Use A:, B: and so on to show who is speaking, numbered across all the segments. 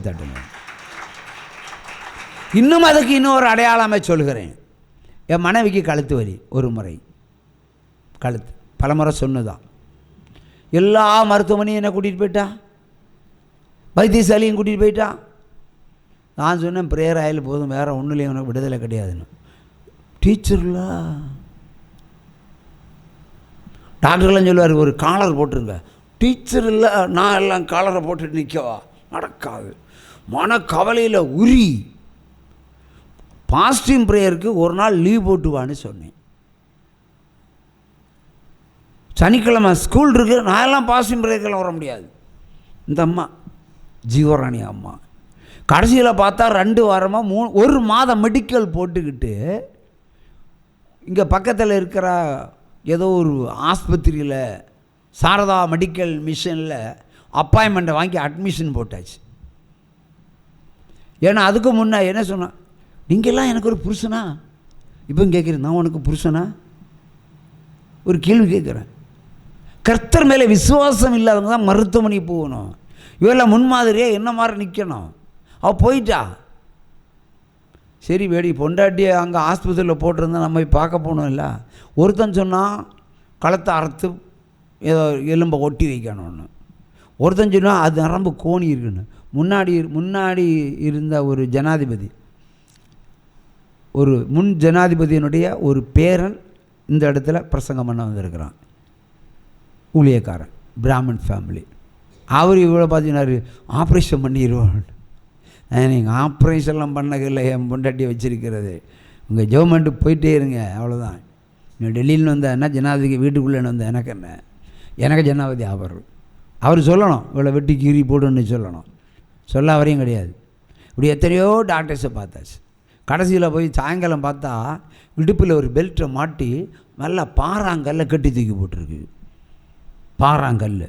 A: தட்டணும். இன்னும் அதுக்கு இன்னொரு அடையாளமே சொல்கிறேன். என் மனைவிக்கு கழுத்து வலி, ஒரு முறை கழுத்து, பல முறை சொன்னதான். எல்லா மருத்துவமனையும் என்ன கூட்டிகிட்டு போயிட்டா, வைத்தியசாலையும் கூட்டிகிட்டு போயிட்டா. நான் சொன்னேன் ப்ரேயர் ஆயில் போதும், வேறு ஒன்றும் இல்லை, உனக்கு விடுதலை கிடையாதுன்னு. டீச்சர்ல டாக்டர்லாம் சொல்லுவார், ஒரு காலர் போட்டுருங்க. டீச்சர் இல்லை, நான் எல்லாம் காலரை போட்டுட்டு நிற்கவா, நடக்காது. மன கவலையில் உரி பாஸ்டிங் ப்ரேயருக்கு ஒரு நாள் லீவ் போட்டுவான்னு சொன்னேன். சனிக்கிழமை ஸ்கூல் இருக்கு, நான் எல்லாம் பாஸ்டிங் ப்ரேயருக்கெல்லாம் வர முடியாது. இந்த அம்மா ஜீவராணி அம்மா கடைசியில் பார்த்தா 2 வாரமாக 1 மாதம் மெடிக்கல் போட்டுக்கிட்டு இங்கே பக்கத்தில் இருக்கிற ஏதோ ஒரு ஆஸ்பத்திரியில் சாரதா மெடிக்கல் மிஷனில் அப்பாயின்மெண்ட்டை வாங்கி அட்மிஷன் போட்டாச்சு. ஏன்னா அதுக்கு முன்னே என்ன சொன்னான், நீங்கள்லாம் எனக்கு ஒரு புருஷனா, இப்போ கேட்குறேன், நான் உனக்கு புருஷனா, ஒரு கேள்வி கேட்குறேன். கர்த்தர் மேலே விசுவாசம் இல்லாதவங்க தான் மருத்துவமனை போகணும். இவெல்லாம் முன்மாதிரியே என்ன மாதிரி நிற்கணும். அவள் போயிட்டா, சரி வேடி பொண்டாட்டியை அங்கே ஆஸ்பத்திரியில் போட்டிருந்தா நம்ம போய் பார்க்க போகணும். இல்லை, ஒருத்தன் சொன்னால் களத்தை அறுத்து ஏதோ எலும்பை ஒட்டி வைக்கணும்னு, ஒருத்தன் சொன்னால் அது நரம்பு கோணி இருக்குன்னு. முன்னாடி இருந்த ஒரு ஜனாதிபதி, ஒரு முன் ஜனாதிபதியினுடைய ஒரு பேரன் இந்த இடத்துல பிரசங்கம் பண்ண வந்திருக்கிறான், ஊழியக்காரன், பிராமன் ஃபேமிலி. அவர் இவ்வளோ பார்த்தீங்கன்னா ஆப்ரேஷன் பண்ணிடுவோம். நீங்கள் ஆப்ரேஷன்லாம் பண்ணதில்லை, என் பொண்டாட்டியை வச்சுருக்கிறது, உங்கள் கவர்மெண்ட்டுக்கு போயிட்டே இருங்க, அவ்வளோதான். நீ டெல்லியில் வந்தால் என்ன, ஜனாதிபதி வீட்டுக்குள்ளே வந்தால் எனக்கு என்ன, எனக்கு ஜனாதிபதி அவர் சொல்லணும், இவ்வளோ வெட்டி கீறி போடுன்னு சொல்லணும். சொல்ல வரையும் கிடையாது. இப்படி எத்தனையோ டாக்டர்ஸை பார்த்தாச்சு. கடைசியில் போய் சாயங்காலம் பார்த்தா இடுப்பில் ஒரு பெல்ட்டை மாட்டி நல்லா பாறாங்கல்ல கட்டி தூக்கி போட்டிருக்கு. பாறாங்கல்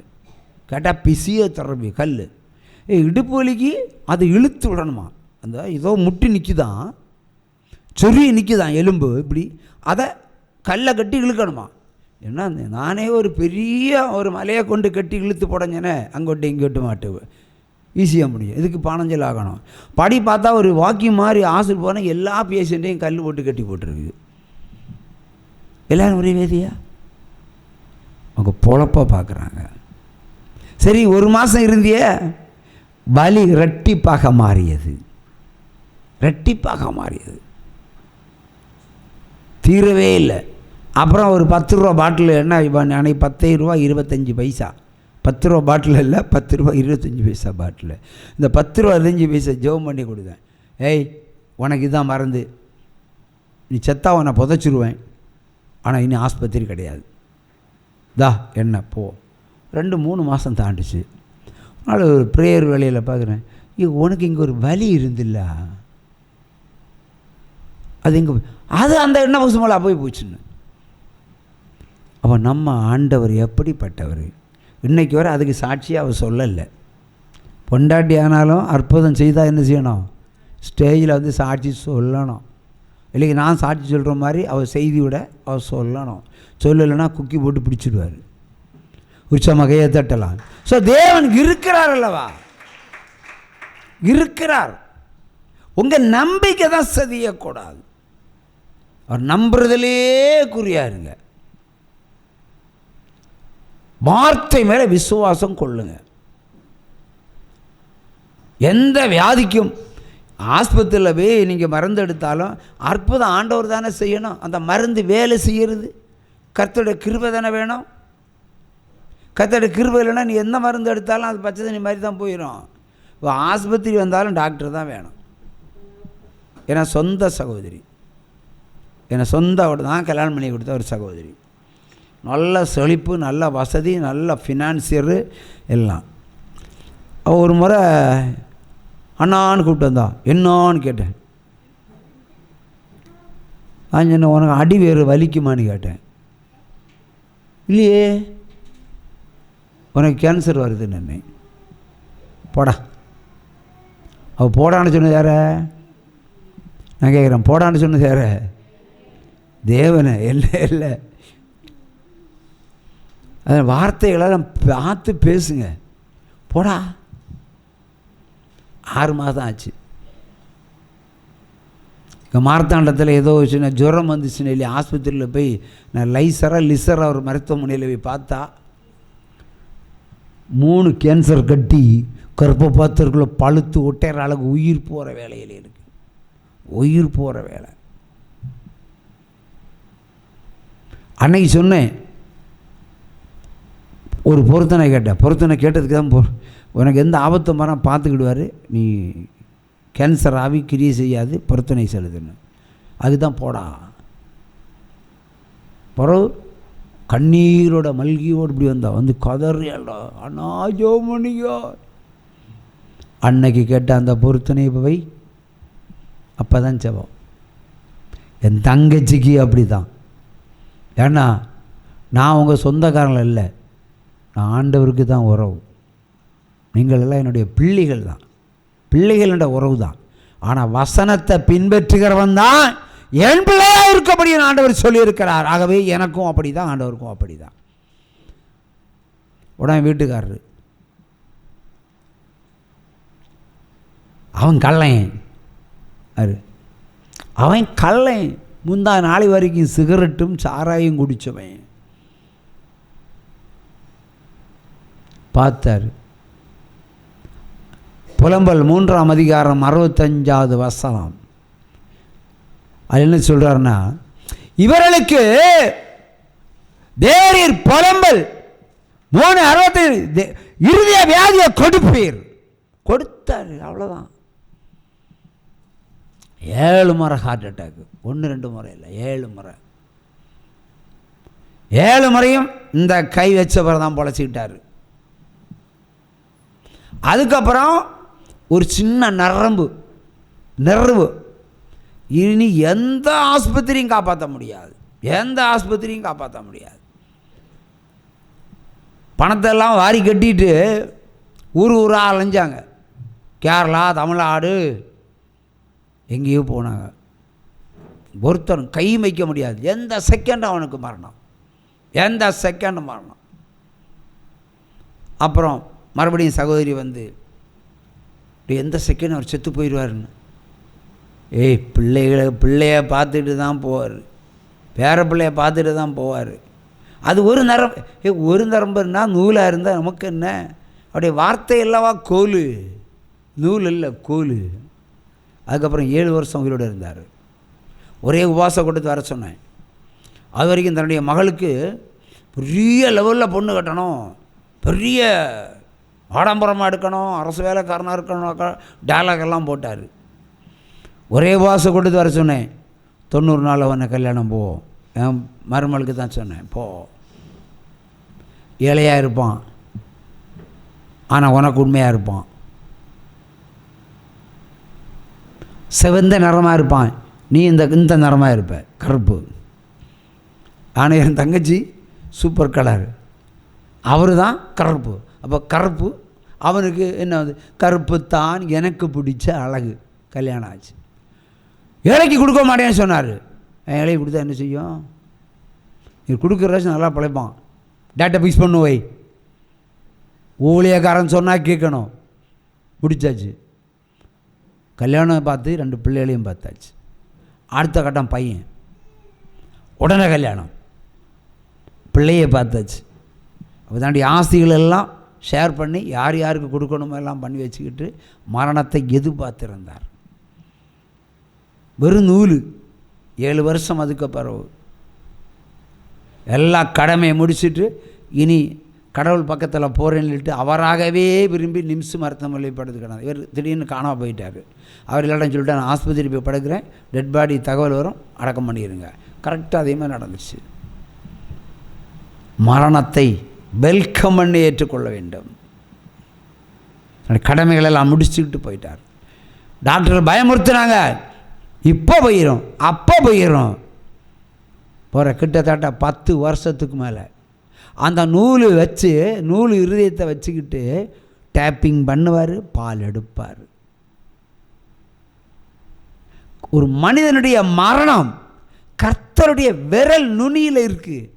A: கேட்டால் பிசியோதெரபி கல். இடுப்பு வலிக்கு அதை இழுத்து விடணுமா, அந்த ஏதோ முட்டி நிற்கிதான், சொறி நிற்கிதான் எலும்பு, இப்படி அதை கல்லை கட்டி இழுக்கணுமா. என்ன, நானே ஒரு பெரிய ஒரு மலையை கொண்டு கட்டி இழுத்து போடஞ்சேனே, அங்கோட்டு இங்கோட்டு மாட்டுவேன், ஈஸியாக முடியும். இதுக்கு பானஞ்சல் ஆகணும். படி பார்த்தா ஒரு வாக்கிங் மாதிரி ஆசில் போனால் எல்லா பேஷண்ட்டையும் கல் போட்டு கட்டி போட்டிருக்கு. எல்லோரும் ஒரே வேதியா அவங்க பொழப்பாக பார்க்குறாங்க. சரி, 1 மாதம் இருந்திய வலி ரெட்டிப்பாக மாறியது, தீரவே இல்லை. அப்புறம் ஒரு 10 ரூபா பாட்டில், என்ன அன்னைக்கு 10 ரூபா 25 பைசா, 10 ரூபா பாட்டில் இல்லை, 10 ரூபா 25 பைசா பாட்டில். இந்த 10 ரூபா 25 பைசா ஜெபம் பண்ணி கொடுத்தேன். ஏய், உனக்கு இதான் மறந்து, நீ செத்தா உன்னை புதைச்சிருவேன், ஆனால் இனி ஆஸ்பத்திரி கிடையாது, தா என்ன போ. 2-3 மாதம் தாண்டிச்சு. அதனால் ஒரு ப்ரேயர் வேலையில் பார்க்குறேன், உனக்கு இங்கே ஒரு வலி இருந்தில்ல, அது எங்கே, அது அந்த எண்ணெய் பசுமலா போச்சுன்னு. அப்போ நம்ம ஆண்டவர் எப்படிப்பட்டவர், இன்றைக்கி வரை அதுக்கு சாட்சியாக அவர் சொல்லலை. பொண்டாட்டி ஆனாலும் அற்புதம் செய்தால் என்ன செய்யணும், ஸ்டேஜில் வந்து சாட்சி சொல்லணும். இல்லைங்க, நான் சாட்சி சொல்கிற மாதிரி அவர் செய்தி விட அவர் சொல்லணும். சொல்லலைன்னா குக்கி போட்டு பிடிச்சிடுவார், உற்சமாக கையை தட்டலாம். ஸோ தேவன் இருக்கிறார் அல்லவா, இருக்கிறார். உங்கள் நம்பிக்கை தான் சதியக்கூடாது, அவர் நம்புறதிலே குறியாருங்க. வார்த்தை மேலே விசுவாசம் கொள்ளுங்க. எந்த வியாதிக்கும் ஆஸ்பத்திரியில் போய் நீங்கள் மருந்து எடுத்தாலும் அற்புதம் ஆண்டவர் தானே செய்யணும். அந்த மருந்து வேலை செய்கிறது கர்த்தருடைய கிருபை தானே வேணும். கர்த்தருடைய கிருபை இல்லைன்னா நீ எந்த மருந்து எடுத்தாலும் அது பச்சை தண்ணி மாதிரி தான் போயிடும். இப்போ ஆஸ்பத்திரி வந்தாலும் டாக்டர் தான் வேணும். ஏன்னா சொந்த சகோதரி, என்னை சொந்தோட தான் கல்யாணம் பண்ணி கொடுத்த ஒரு சகோதரி, நல்ல செழிப்பு, நல்ல வசதி, நல்ல ஃபினான்சியரு எல்லாம். அவள் ஒரு முறை அண்ணான்னு கூப்பிட்டு வந்தா, என்னான்னு கேட்டேன். நான் சொன்ன, உனக்கு அடி வேறு வலிக்குமான்னு கேட்டேன். இல்லையே, உனக்கு கேன்சர் வருதுன்னு என்ன. போடா. அவள் போடான்னு சொன்னது யார, நான் கேட்குறேன், போடான்னு சொன்னது யார, தேவனை. இல்லை, அந்த வார்த்தைகளை பார்த்து பேசுங்க. போடா, 6 மாதம் ஆச்சு. இங்கே மார்த்தாண்டத்தில் ஏதோ சின்ன ஜுரம் வந்துச்சுன்னு சொல்லி ஆஸ்பத்திரியில் போய் நான் லிசரா ஒரு மருத்துவமனையில் போய் பார்த்தா 3 கேன்சர் கட்டி கர்ப்பபாத்திரக்குள்ளே பழுத்து ஒட்டைற அளவுக்கு உயிர் போகிற வேலையில் இருக்குது. உயிர் போகிற வேலை. அன்னைக்கு சொன்னேன், ஒரு பொருத்தனை கேட்டேன். பொருத்தனை கேட்டதுக்கு தான் உனக்கு எந்த ஆபத்தும் வர பார்த்துக்கிடுவார், நீ கேன்சர் ஆகி கிரியை செய்யாது, பொருத்தனை செலுதுன்னு. அதுதான் போடா. பிறகு கண்ணீரோட மல்கியோடு இப்படி வந்து கதறியல்டா, அண்ணா ஜோமணியோ. அன்னைக்கு கேட்ட அந்த பொருத்தனை போய் அப்போ தான் செவம். என் தங்கச்சிக்கு அப்படி தான். ஏன்னா நான் உங்கள் சொந்தக்காரங்கள் இல்லை, நான் ஆண்டவருக்கு தான் உறவு. நீங்கள் எல்லாம் என்னுடைய பிள்ளைகள் தான், பிள்ளைகளோட உறவு தான். ஆனால் வசனத்தை பின்பற்றுகிறவன் தான் என் பிள்ளையாக இருக்கப்படி ஆண்டவர் சொல்லியிருக்கிறார். ஆகவே எனக்கும் அப்படி தான், ஆண்டவருக்கும் அப்படி தான். உடனே வீட்டுக்காரரு அவன் கள்ளன், அவன் கள்ளன், முந்தா நாளை வரைக்கும் சிகரெட்டும் சாராயம் குடித்தவன். பார்த்தார். புலம்பல் 3ஆம் அதிகாரம் 65வது வசனம். அது என்ன சொல்கிறாருன்னா, இவர்களுக்கு தேரீர் புலம்பல் 3:67 இருதய வியாதியை கொடுப்பீர். கொடுத்தார், அவ்வளோதான். 7 முறை ஹார்ட் அட்டாக்கு, 1-2 முறை இல்லை, 7 முறை. 7 முறையும் இந்த கை வச்சவரை தான் பொழைச்சிக்கிட்டார். அதுக்கப்புறம் ஒரு சின்ன நரம்பு இனி எந்த ஆஸ்பத்திரியும் காப்பாற்ற முடியாது, எந்த ஆஸ்பத்திரியும் காப்பாற்ற முடியாது. பணத்தெல்லாம் வாரி கட்டிட்டு ஊராக அலைஞ்சாங்க. கேரளா, தமிழ்நாடு, எங்கேயோ போனாங்க. ஒருத்தரும் கை வைக்க முடியாது. எந்த செகண்டும் அவனுக்கு மரணம், எந்த செகண்டும் மரணம். அப்புறம் மறுபடியும் சகோதரி வந்து, எந்த செகண்ட் அவர் செத்து போயிடுவாருன்னு. பிள்ளைய பார்த்துட்டு தான் போவார், பேர பிள்ளைய பார்த்துட்டு தான் போவார். அது ஒரு நரம்புன்னா நூலாக இருந்தால் நமக்கு என்ன? அப்படியே வார்த்தை இல்லவா கோல், நூல் இல்லை கோல். அதுக்கப்புறம் 7 வருஷம் உயிரோடு இருந்தார். ஒரே உபவாசம் கொடுத்து வர சொன்னேன். அது வரைக்கும் தன்னுடைய மகளுக்கு பெரிய லெவலில் பொண்ணு கட்டணும், பெரிய ஆடம்பரமாக எடுக்கணும், அரசு வேலைக்காரனாக இருக்கணும், டைலாகெல்லாம் போட்டார். ஒரே உபவாசம் கொடுத்து வர சொன்னேன். 90 நாள் அவனை கல்யாணம் போ. என் மருமகளுக்கு தான் சொன்னேன், போ. ஏழையாக இருப்பான், ஆனால் உனக்கு உண்மையாக இருப்பான். சிவந்த நிறமாக இருப்பான், நீ இந்த நிறமாக இருப்ப, கருப்பு. ஆனால் என் தங்கச்சி சூப்பர் கலர், அவர் தான் கருப்பு. அப்போ கருப்பு அவனுக்கு என்ன வந்து, கருப்பு தான் எனக்கு பிடிச்ச அழகு. கல்யாணம் ஆச்சு. ஏழைக்கு கொடுக்க மாட்டேன்னு சொன்னார். ஏழைக்கு கொடுத்தா என்ன செய்யும்? நீ கொடுக்குற நல்லா பிழைப்பான். டேட்டா ஃபிக்ஸ் பண்ணு வை. ஊழியக்காரன் சொன்னால் கேட்கணும். முடிச்சாச்சு. கல்யாணம் பார்த்து 2 பிள்ளைகளையும் பார்த்தாச்சு. அடுத்த கட்டம் பையன், உடனே கல்யாணம், பிள்ளையை பார்த்தாச்சு. அப்போ தாண்டி ஆஸ்திகளெல்லாம் ஷேர் பண்ணி யார் யாருக்கு கொடுக்கணுமோ எல்லாம் பண்ணி வச்சுக்கிட்டு மரணத்தை எதிர்பார்த்திருந்தார். வெறும் நூல். 7 வருஷம் அதுக்கு பிறகு எல்லா கடமையை முடிச்சுட்டு இனி கடவுள் பக்கத்தில் போகிறேன்னு சொல்லிட்டு அவராகவே விரும்பி நிம்ஸ் மருத்துவமனை படுத்துக்கினார். இவர் திடீர்னு காணாமல் போயிட்டார். அவர் இல்லாட்டம் சொல்லிட்டு, நான் ஆஸ்பத்திரி போய் படுக்கிறேன், டெட் பாடி தகவல் வரும், அடக்கம் பண்ணிடுங்க. கரெக்டாக அதே மாதிரி நடந்துச்சு. மரணத்தை வெல்கம் பண்ணி ஏற்றுக்கொள்ள வேண்டும். கடமைகளெல்லாம் முடிச்சுக்கிட்டு போயிட்டார். டாக்டர் பயமுறுத்தினாங்க, இப்போ போயிடும், அப்போ போயிடும். போகிற கிட்டத்தட்ட 10 வருஷத்துக்கு மேலே அந்த நூல் இருதயத்தை வச்சுக்கிட்டு டேப்பிங் பண்ணுவார், பால் எடுப்பார். ஒரு மனிதனுடைய மரணம் கர்த்தருடைய விரல் நுனியில் இருக்குது.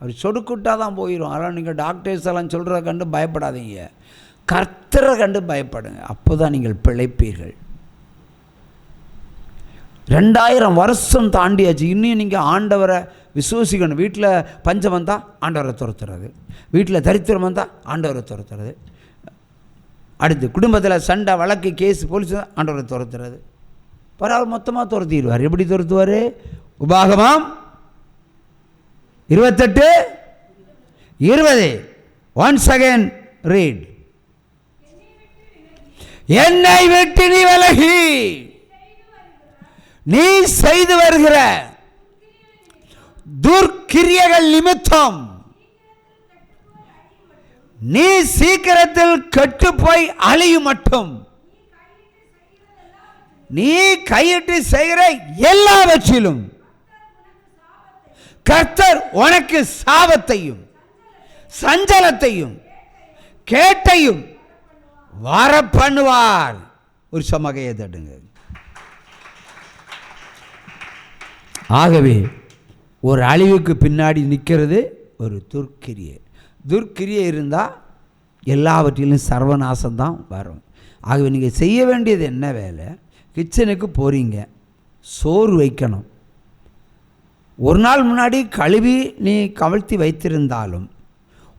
A: அவர் சொடுக்குட்டால் தான் போயிடும். அதனால் நீங்கள் டாக்டர்ஸ் எல்லாம் சொல்கிறத கண்டு பயப்படாதீங்க. கர்த்தரை கண்டு பயப்படுங்க, அப்போ தான் நீங்கள் பிழைப்பீர்கள். 2000 வருஷம் தாண்டியாச்சு, இன்னும் நீங்கள் ஆண்டவரை விசுவாசிக்கணும். வீட்டில் பஞ்சம் வந்தால் ஆண்டவரை துரத்துறது, வீட்டில் தரித்திரம் வந்தால் ஆண்டவரை துரத்துறது, அடுத்து குடும்பத்தில் சண்டை வழக்கு கேஸ் போலீஸ் ஆண்டவரை துரத்துறது. பரவாயில்ல, மொத்தமாக துரத்திடுவார். எப்படி துரத்துவார்? உபாகமம் 28:20. Once again read. என்னை விட்டு நீ விலகி நீ செய்து வருகிற துர்க்கிரியைகள் நிமித்தம் நீ சீக்கிரத்தில் கெட்டுப்போய் அழியும் மட்டும் நீ கையிட்டு செய்கிற எல்லாவற்றிலும் கர்த்தர் உனக்கு சாபத்தையும் சஞ்சலத்தையும் கேட்டையும் வர பண்ணுவார். ஒரு சமகையை தட்டுங்க. ஆகவே ஒரு அழிவுக்கு பின்னாடி நிற்கிறது ஒரு துர்க்கிரியை. துர்க்கிரியை இருந்தால் எல்லாவற்றிலும் சர்வநாசம்தான் வரும். ஆகவே நீங்கள் செய்ய வேண்டியது என்ன வேலை? கிச்சனுக்கு போகிறீங்க, சோறு வைக்கணும். ஒரு நாள் முன்னாடி கழுவி நீ கவிழ்த்தி வைத்திருந்தாலும்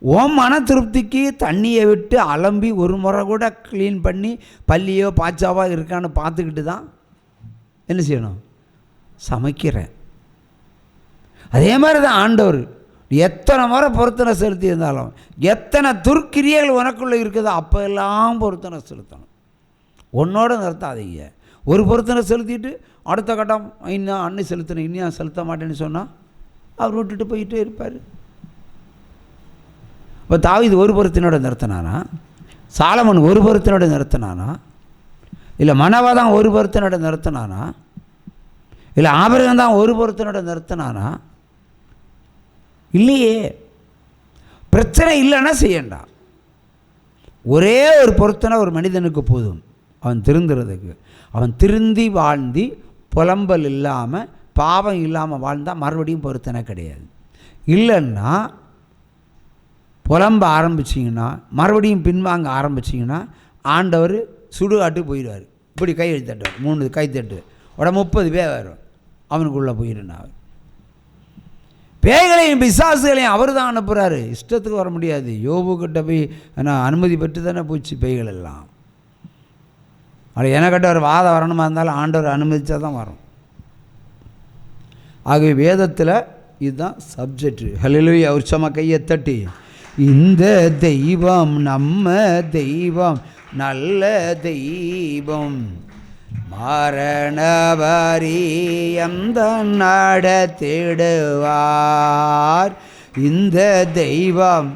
A: ஓம் மன திருப்திக்கு தண்ணியை விட்டு அலம்பி ஒரு முறை கூட க்ளீன் பண்ணி பல்லியோ பாச்சாவோ இருக்கான்னு பார்த்துக்கிட்டு தான் என்ன செய்யணும்? சமைக்கிறேன். அதே மாதிரி தான் ஆண்டவர். எத்தனை முறை பொருத்தனை செலுத்தி இருந்தாலும், எத்தனை துர்க்கிரியைகள் உனக்குள்ளே இருக்குதோ அப்போ எல்லாம் பொருத்தனை செலுத்தணும். ஒன்னோட நிறுத்தாதீங்க. ஒரு பொருத்தனை செலுத்திட்டு அடுத்த கட்டம் இன்னும் அன்னை செலுத்தணும், இன்னும் செலுத்த மாட்டேன்னு சொன்னால் அவர் விட்டுட்டு போயிட்டே இருப்பார். இப்போ தாவீது ஒரு பொருத்தினோட நிறுத்தினானா? சாலமன் ஒரு பொருத்தினோட நிறுத்தினானா? இல்லை மனவா தான் ஒரு பொருத்தினோட நிறுத்தினானா? இல்லை ஆபிரகாம் தான் ஒரு பொருத்தினோட நிறுத்தினானா? இல்லையே. பிரச்சனை இல்லைன்னா செய்யண்டா. ஒரே ஒரு பொருத்தனை ஒரு மனிதனுக்கு போதும் அவன் திருந்துறதுக்கு. அவன் திருந்தி வாழ்ந்தி புலம்பல் இல்லாமல் பாவம் இல்லாமல் வாழ்ந்தால் மறுபடியும் பொருத்தனை கிடையாது. இல்லைன்னா புலம்ப ஆரம்பிச்சிங்கன்னா, மறுபடியும் பின்வாங்க ஆரம்பிச்சிங்கன்னா ஆண்டவர் சுடுகாட்டு போயிடுவார். இப்படி கை தட்டுவார், 3 கை தட்டு உட 30 பேர் வரும், அவனுக்குள்ளே போயிடுனார். பேய்களையும் பிசாசுகளையும் அவர் தான் அனுப்புகிறாரு, இஷ்டத்துக்கு வர முடியாது. யோபுக்கிட்ட போய் நான் அனுமதி பெற்று தானே போச்சு பேய்கள் எல்லாம். அது எனக்கிட்ட ஒரு வாதம் வரணுமா இருந்தாலும் ஆண்டவர் அனுமதிச்சா தான் வரும். ஆகவே வேதத்தில் இதுதான் சப்ஜெக்ட். ஹல்லேலூயா. உற்சவமாக கையை தட்டி, இந்த தெய்வம் நம்ம தெய்வம் நல்ல தெய்வம், மரணபரியந்த நடத்திடுவார். இந்த தெய்வம்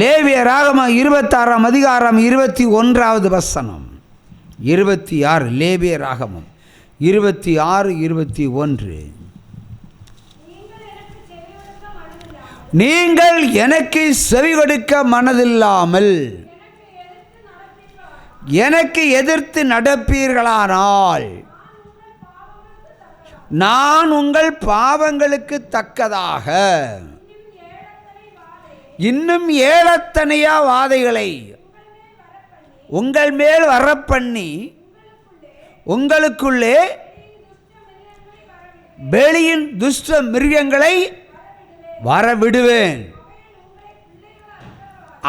A: லேவியராகமம் 26ஆம் அதிகாரம் 21வது வசனம். 26 லேவியராகமம் 26:21. நீங்கள் எனக்கு செவி கொடுக்க மனதில்லாமல் எனக்கு எதிர்த்து நடப்பீர்களானால் நான் உங்கள் பாவங்களுக்கு தக்கதாக இன்னும் ஏழத்தனையா வாதைகளை உங்கள் மேல் வரப்பண்ணி உங்களுக்குள்ளே வெளியின் துஷ்ட மிருகங்களை வரவிடுவேன்.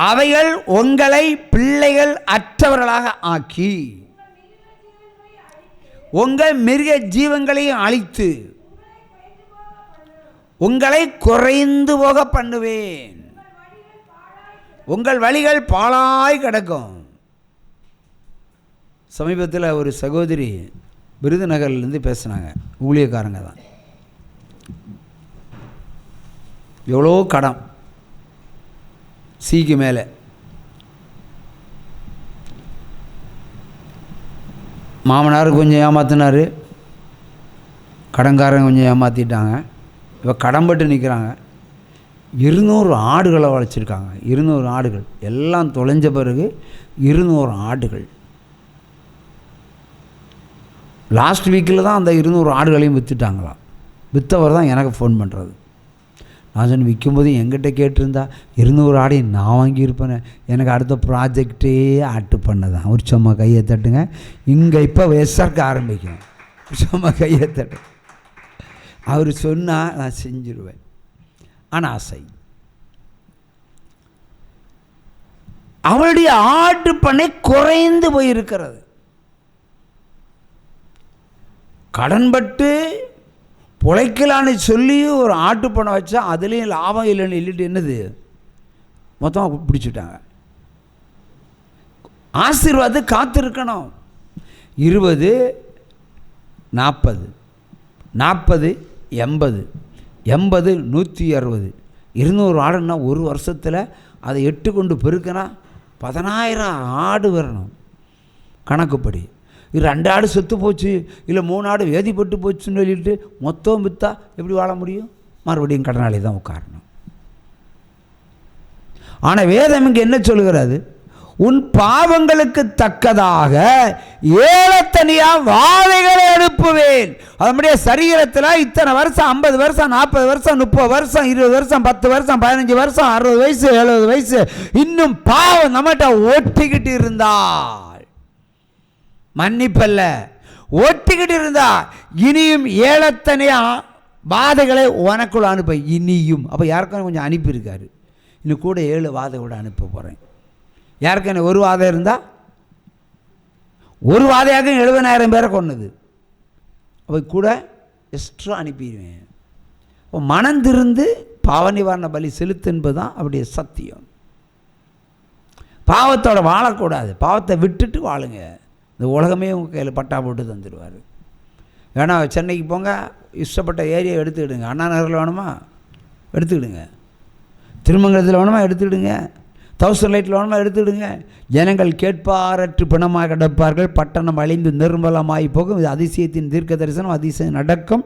A: அவைகள் உங்களை பிள்ளைகள் அற்றவர்களாக ஆக்கி உங்கள் மிருக ஜீவங்களையும் அழித்து உங்களை குறைந்து போக பண்ணுவேன். உங்கள் வழிகள் பாழாய் கிடக்கும். சமீபத்தில் ஒரு சகோதரி விருதுநகர்லேருந்து பேசுனாங்க, ஊழியக்காரங்க தான். எவ்வளோ கடன், சீக்கு மேலே. மாமனார் கொஞ்சம் ஏமாத்தினார், கடன்காரங்க கொஞ்சம் ஏமாற்றிட்டாங்க. இப்போ கடன்பட்டு நிற்கிறாங்க. 200 ஆடுகளை வளர்ச்சிருக்காங்க. 200 ஆடுகள் எல்லாம் தொலைஞ்ச பிறகு 200 ஆடுகள். லாஸ்ட் வீக்கில் தான் அந்த 200 ஆடுகளையும் விற்றுட்டாங்களாம். விற்றவர் தான் எனக்கு ஃபோன் பண்ணுறது. நான் சொன்ன விற்கும்போது என்கிட்ட கேட்டிருந்தா 200 ஆடையும் நான் வாங்கியிருப்பேனே. எனக்கு அடுத்த ப்ராஜெக்டே ஆட்டு பண்ணதான். ஒரு சும்மா கையை தட்டுங்க. இங்கே இப்போ விசாரிக்க ஆரம்பிக்கும். சும்மா கையை தட்டு. அவர் சொன்னால் நான் செஞ்சிருவேன். ஆனால் ஆசை. அவளுடைய ஆட்டு பண்ணை குறைந்து போயிருக்கிறது. கடன்பட்டு பிழைக்கலான்னு சொல்லி ஒரு ஆட்டு பண்ணை வச்சா அதுலேயும் லாபம் இல்லைன்னு சொல்லிட்டு என்னது மொத்தமாக பிடிச்சிட்டாங்க. ஆசீர்வாதத்தை காத்திருக்கணும். 20, 40, 40, 80, 80, 160, 200 ஆடுன்னா ஒரு வருஷத்தில் அதை 8 கொண்டு பெருக்கினா 10,000 ஆடு வரணும் கணக்குப்படி. 2 ஆடு செத்து போச்சு, இல்லை 3 ஆடு வேதிப்பட்டு போச்சுன்னு சொல்லிட்டு மொத்தம் விற்றா எப்படி வாழ முடியும்? மறுபடியும் கடனாளி தான் உட்காரணும். ஆனால் வேதம் இங்கே என்ன சொல்கிறது? உன் பாவங்களுக்கு தக்கதாக ஏலத்தனியாக வாதைகளை அனுப்புவேன். அதனுடைய சரீரத்தில் இத்தனை வருஷம், 50 வருஷம், 40 வருஷம், 30 வருஷம், 20 வருஷம், 10 வருஷம், 15 வருஷம், 60 வயசு, 70 வயசு, இன்னும் பாவம் நம்மகிட்ட ஒட்டிக்கிட்டு இருந்தால், மன்னிப்பல்ல ஒட்டிக்கிட்டு இருந்தா இனியும் ஏலத்தனையா வாதைகளை உனக்குள்ள அனுப்ப இனியும். அப்போ யாருக்கும் கொஞ்சம் அனுப்பியிருக்காரு. இன்னும் கூட 7 வாதை கூட அனுப்ப போகிறேன். யாருக்கு என்ன ஒரு வாதை இருந்தால் ஒரு வாதையாக 70,000 பேரை கொண்டது. அவை கூட எக்ஸ்ட்ரா அனுப்பிடுவேன். இப்போ மனந்திருந்து பாவ நிவாரண பலி செலுத்து என்பது தான் அப்படியே சத்தியம். பாவத்தோட வாழக்கூடாது. பாவத்தை விட்டுட்டு வாழுங்க. இந்த உலகமே உங்கள் கையில் பட்டா போட்டு தந்துடுவார். வேணா சென்னைக்கு போங்க, இஷ்டப்பட்ட ஏரியா எடுத்துக்கிடுங்க. அண்ணா நகரில் வேணுமா எடுத்துக்கிடுங்க, திருமங்கலத்தில் வேணுமா எடுத்துக்கிடுங்க, 1000 லைட்டில் வேணுமா எடுத்துக்கிடுங்க. ஜனங்கள் கேட்பாரற்று பிணமாக கிடப்பார்கள், பட்டணம் அழிந்து நிர்மலமாகி போகும். இது அதிசயத்தின் தீர்க்க தரிசனம். அதிசயம் நடக்கும்.